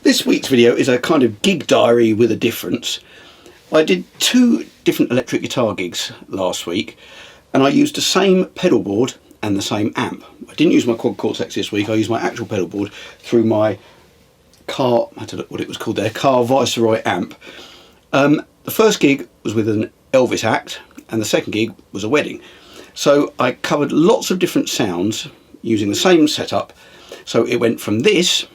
This week's video is a kind of gig diary with a difference. I did 2 different electric guitar gigs last week and I used the same pedal board and the same amp. I didn't use my quad cortex this week, I used my actual pedal board through my Carr, I don't know what it was called there, Carr Viceroy amp. The first gig was with an Elvis act and the second gig was a wedding. So I covered lots of different sounds using the same setup. So it went from this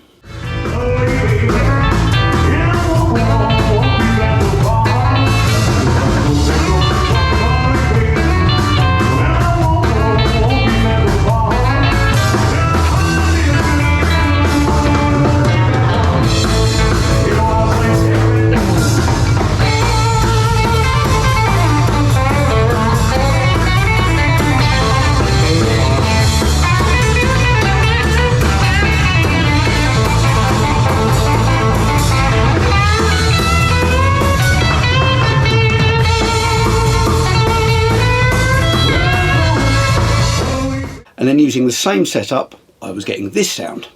and then using the same setup, I was getting this sound.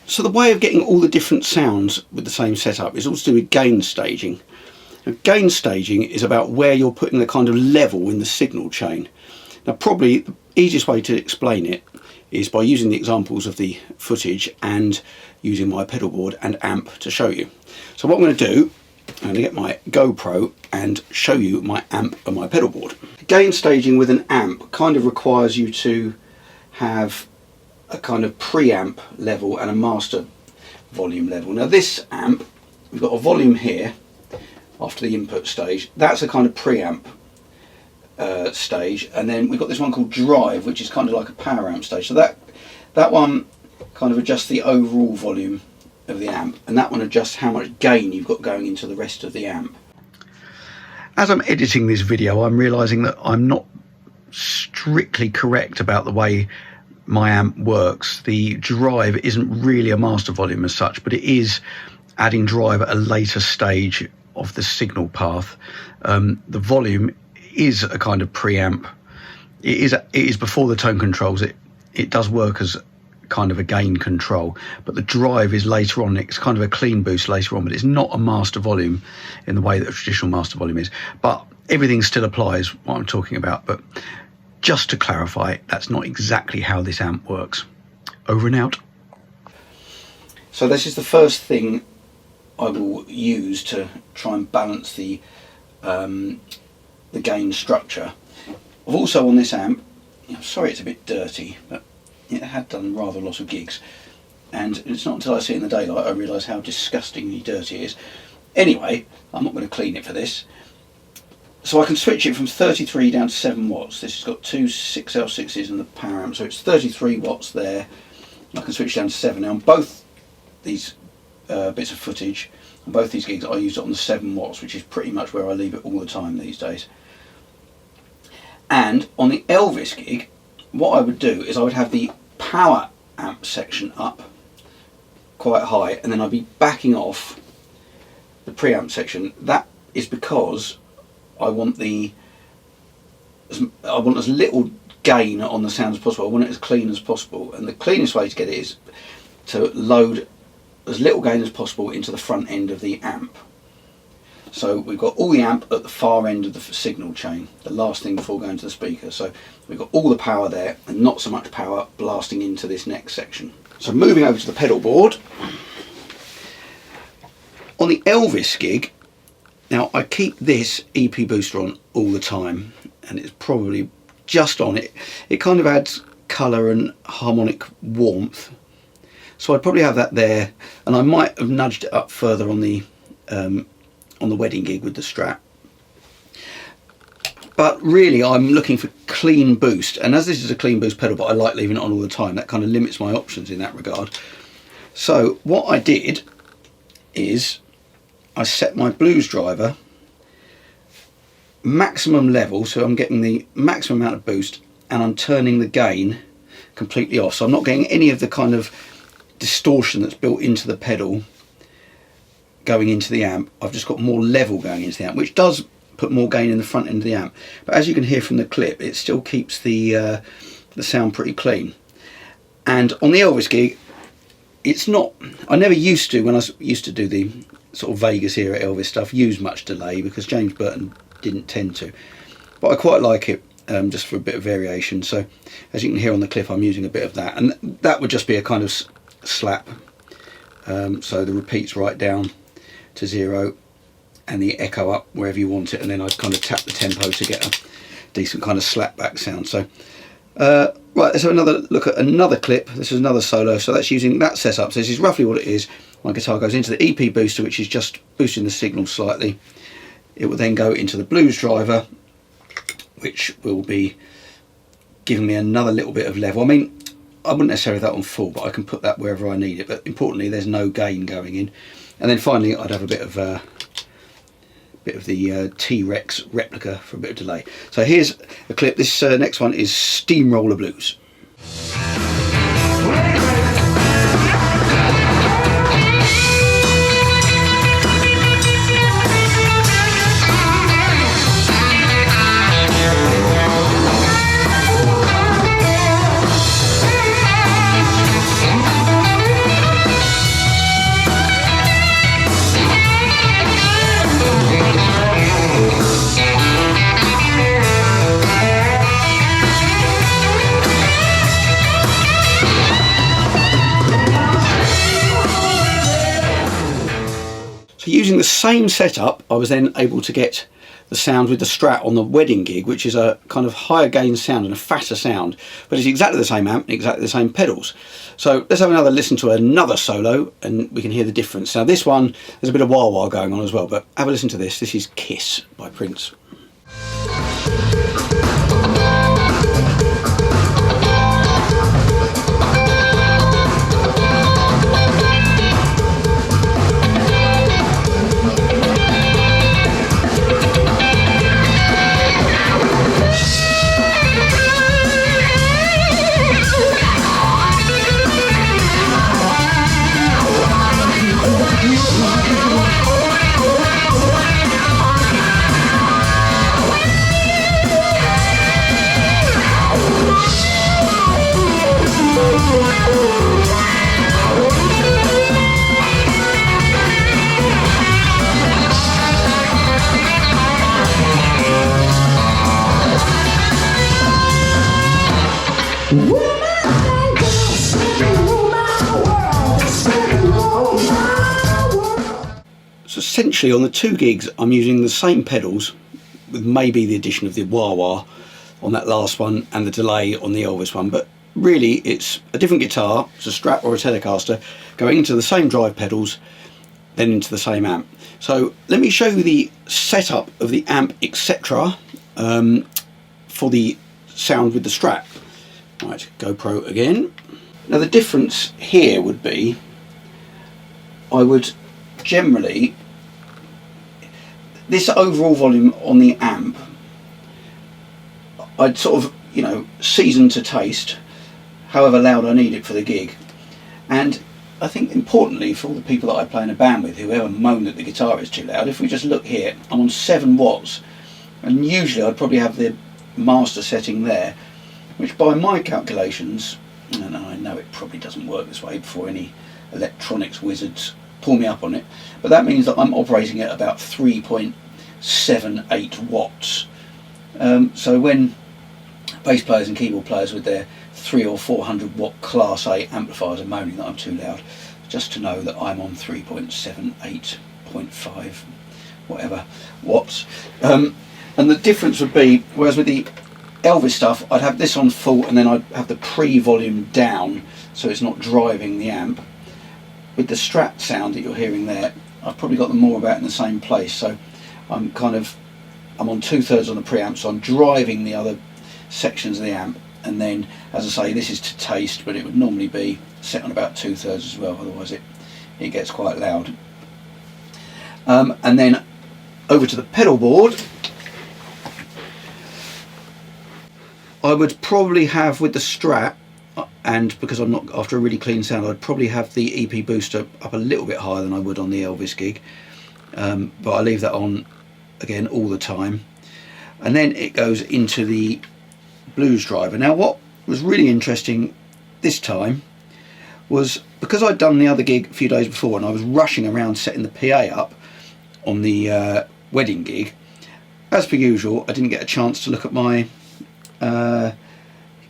So the way of getting all the different sounds with the same setup is all to do with gain staging. Now, gain staging is about where you're putting the kind of level in the signal chain. Now probably the easiest way to explain it is by using the examples of the footage and using my pedal board and amp to show you. So what I'm going to do, I'm going to get my GoPro and show you my amp and my pedal board. Gain staging with an amp kind of requires you to have a kind of preamp level and a master volume level. Now this amp, we've got a volume here after the input stage, that's a kind of preamp stage, and then we've got this one called drive, which is kind of like a power amp stage. So that one kind of adjusts the overall volume of the amp, and that one adjusts how much gain you've got going into the rest of the amp. As I'm editing this video, I'm realizing that I'm not strictly correct about the way my amp works. The drive isn't really a master volume as such, but it is adding drive at a later stage of the signal path. The volume is a kind of preamp. It is before the tone controls. It does work as kind of a gain control, but the drive is later on. It's kind of a clean boost later on, but it's not a master volume in the way that a traditional master volume is. But everything still applies what I'm talking about. But just to clarify, that's not exactly how this amp works. Over and out. So this is the first thing I will use to try and balance the gain structure. I've also on this amp, I'm sorry it's a bit dirty, but it had done rather a lot of gigs, and it's not until I see it in the daylight I realise how disgustingly dirty it is. Anyway, I'm not going to clean it for this. So I can switch it from 33 down to 7 watts. This has got 2 6L6s and the power amp, so it's 33 watts there. I can switch down to 7. Now on both these bits of footage, on both these gigs, I use it on the 7 watts, which is pretty much where I leave it all the time these days. And on the Elvis gig, what I would do is I would have the power amp section up quite high, and then I'd be backing off the preamp section. That is because I want as little gain on the sound as possible. I want it as clean as possible, and the cleanest way to get it is to load as little gain as possible into the front end of the amp. So we've got all the amp at the far end of the signal chain, the last thing before going to the speaker. So we've got all the power there and not so much power blasting into this next section. So moving over to the pedal board. On the Elvis gig, now I keep this EP booster on all the time, and it's probably just on it. It kind of adds colour and harmonic warmth. So I'd probably have that there, and I might have nudged it up further on the wedding gig with the Strat. But really I'm looking for clean boost, and as this is a clean boost pedal, but I like leaving it on all the time, that kind of limits my options in that regard. So what I did is I set my blues driver maximum level, so I'm getting the maximum amount of boost, and I'm turning the gain completely off, so I'm not getting any of the kind of distortion that's built into the pedal going into the amp. I've just got more level going into the amp, which does put more gain in the front end of the amp, but as you can hear from the clip, it still keeps the sound pretty clean. And on the Elvis gig, it's not, I never used to, when I used to do the sort of Vegas era Elvis stuff, use much delay, because James Burton didn't tend to, but I quite like it, just for a bit of variation. So as you can hear on the clip, I'm using a bit of that, and that would just be a kind of slap, so the repeats right down to 0 and the echo up wherever you want it, and then I'd kind of tap the tempo to get a decent kind of slap back sound. So right, let's have another look at another clip. This is another solo, so that's using that setup. So this is roughly what it is. My guitar goes into the EP booster, which is just boosting the signal slightly. It will then go into the blues driver, which will be giving me another little bit of level. I mean, I wouldn't necessarily have that on full, but I can put that wherever I need it. But importantly, there's no gain going in. And then finally, I'd have a bit of the T-Rex replica for a bit of delay. So here's a clip. This next one is Steamroller Blues. Using the same setup, I was then able to get the sound with the Strat on the wedding gig, which is a kind of higher gain sound and a fatter sound, but it's exactly the same amp and exactly the same pedals. So let's have another listen to another solo and we can hear the difference. Now this one, there's a bit of wah-wah going on as well, but have a listen to this. This is Kiss by Prince. So essentially on the two gigs I'm using the same pedals with maybe the addition of the wah-wah on that last one and the delay on the Elvis one, but really it's a different guitar. It's a Strat or a Telecaster going into the same drive pedals, then into the same amp. So let me show you the setup of the amp, etc. For the sound with the Strat. Right, GoPro again. Now the difference here would be, I would generally, this overall volume on the amp, I'd sort of, you know, season to taste, however loud I need it for the gig. And I think importantly for all the people that I play in a band with who ever moan that the guitar is too loud, if we just look here, I'm on 7 watts, and usually I'd probably have the master setting there, which by my calculations, and I know it probably doesn't work this way before any electronics wizards pull me up on it, but that means that I'm operating at about 3.78 watts. So when bass players and keyboard players with their 300 or 400 watt Class A amplifiers are moaning that I'm too loud, just to know that I'm on 3.78.5 whatever watts. And the difference would be, whereas with the Elvis stuff I'd have this on full and then I'd have the pre-volume down so it's not driving the amp. With the Strat sound that you're hearing there, I've probably got them more about in the same place, so I'm on 2/3 on the preamp, so I'm driving the other sections of the amp, and then, as I say, this is to taste, but it would normally be set on about 2/3 as well, otherwise it gets quite loud. And then over to the pedal board, I would probably have with the Strat, and because I'm not after a really clean sound, I'd probably have the EP booster up a little bit higher than I would on the Elvis gig, but I leave that on again all the time. And then it goes into the blues driver. Now what was really interesting this time was, because I'd done the other gig a few days before and I was rushing around setting the PA up on the wedding gig, as per usual I didn't get a chance to look at my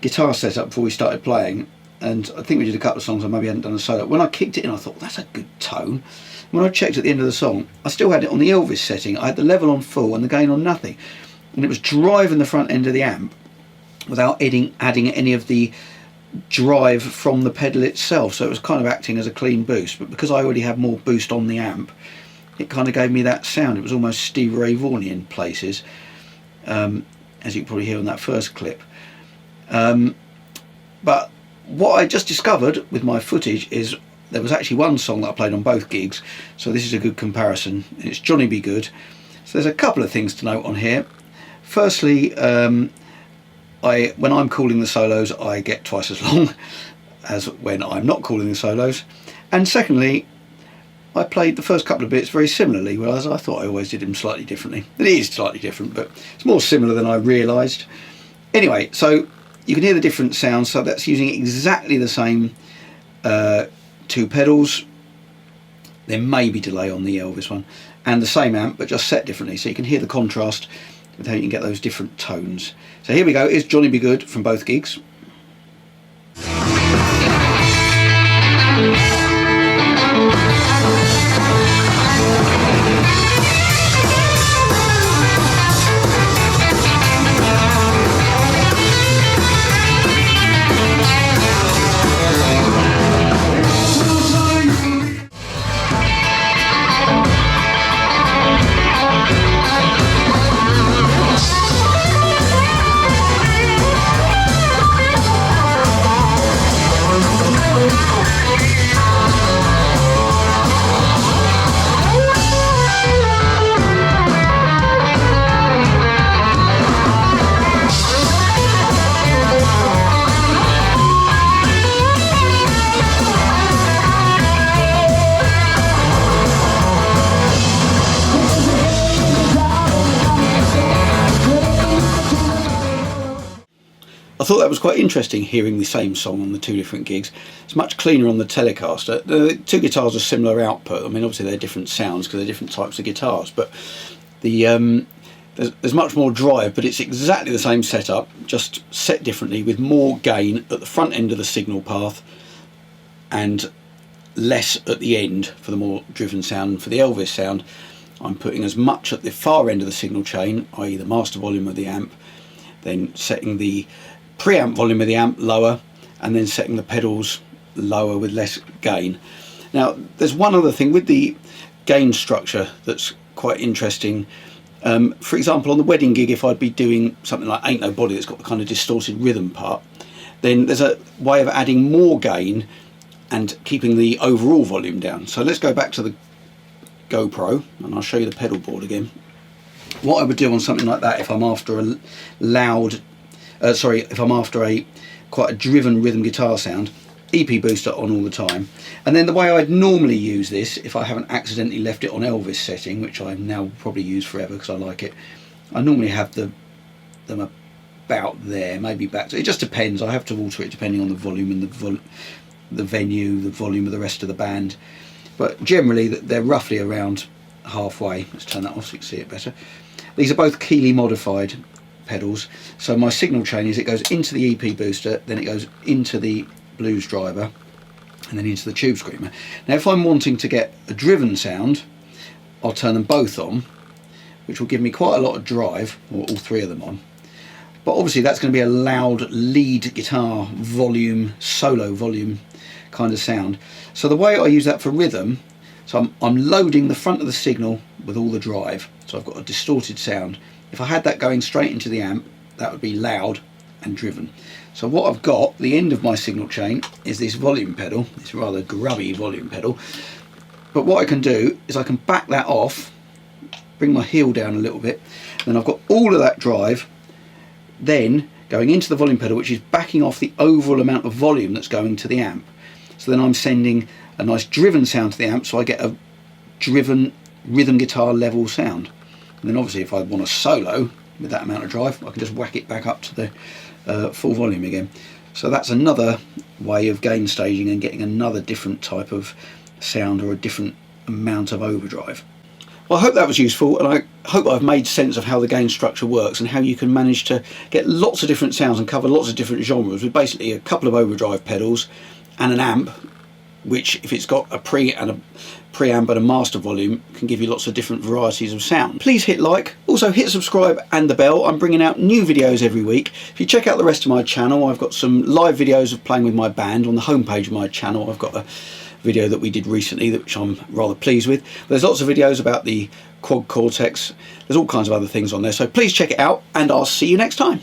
guitar setup before we started playing, and I think we did a couple of songs I maybe hadn't done a solo. When I kicked it in I thought, that's a good tone. When I checked at the end of the song, I still had it on the Elvis setting. I had the level on full and the gain on nothing, and it was driving the front end of the amp without adding any of the drive from the pedal itself, so it was kind of acting as a clean boost, but because I already had more boost on the amp, it kind of gave me that sound. It was almost Stevie Ray Vaughan in places, as you can probably hear on that first clip. But what I just discovered with my footage is there was actually one song that I played on both gigs, so this is a good comparison. It's Johnny Be Good. So there's a couple of things to note on here. Firstly, when I'm calling the solos I get twice as long as when I'm not calling the solos, and secondly I played the first couple of bits very similarly, whereas I thought I always did them slightly differently. It is slightly different, but it's more similar than I realised. Anyway, so you can hear the different sounds, so that's using exactly the same two pedals. There may be delay on the Elvis one, and the same amp but just set differently, so you can hear the contrast with how you can get those different tones. So here we go, is Johnny Be Good from both gigs. I thought that was quite interesting, hearing the same song on the two different gigs. It's much cleaner on the Telecaster. The two guitars are similar output. I mean, obviously they're different sounds because they're different types of guitars, but the there's much more drive, but it's exactly the same setup, just set differently with more gain at the front end of the signal path and less at the end for the more driven sound. For the Elvis sound, I'm putting as much at the far end of the signal chain, i.e. the master volume of the amp, then setting the preamp volume of the amp lower, and then setting the pedals lower with less gain. Now there's one other thing with the gain structure that's quite interesting. For example, on the wedding gig, if I'd be doing something like Ain't Nobody that's got the kind of distorted rhythm part, then there's a way of adding more gain and keeping the overall volume down. So let's go back to the GoPro and I'll show you the pedal board again. What I would do on something like that, if I'm after a loud, if I'm after a quite a driven rhythm guitar sound, EP booster on all the time. And then the way I'd normally use this, if I haven't accidentally left it on Elvis setting, which I now probably use forever because I like it, I normally have them about there, maybe back to, it just depends. I have to alter it depending on the volume and the venue, the volume of the rest of the band. but generally they're roughly around halfway. Let's turn that off so you can see it better. These are both Keeley modified pedals, so my signal chain is, it goes into the EP booster, then it goes into the blues driver, and then into the tube screamer. Now if I'm wanting to get a driven sound, I'll turn them both on, which will give me quite a lot of drive, or all three of them on. But obviously that's going to be a loud lead guitar volume, solo volume kind of sound. So the way I use that for rhythm, so I'm loading the front of the signal with all the drive, so I've got a distorted sound. If I had that going straight into the amp, that would be loud and driven. So what I've got, the end of my signal chain, is this volume pedal, this rather grubby volume pedal. But what I can do is I can back that off, bring my heel down a little bit, and then I've got all of that drive then going into the volume pedal, which is backing off the overall amount of volume that's going to the amp. So then I'm sending a nice driven sound to the amp, so I get a driven rhythm guitar level sound. And then obviously if I want a solo with that amount of drive, I can just whack it back up to the full volume again. So that's another way of gain staging and getting another different type of sound or a different amount of overdrive. Well, I hope that was useful, and I hope I've made sense of how the gain structure works and how you can manage to get lots of different sounds and cover lots of different genres with basically a couple of overdrive pedals and an amp, which if it's got a preamp and a master volume can give you lots of different varieties of sound. Please hit like, also hit subscribe and the bell. I'm bringing out new videos every week. If you check out the rest of my channel, I've got some live videos of playing with my band on the homepage of my channel. I've got a video that we did recently which I'm rather pleased with. There's lots of videos about the Quad Cortex. There's all kinds of other things on there, so please check it out and I'll see you next time.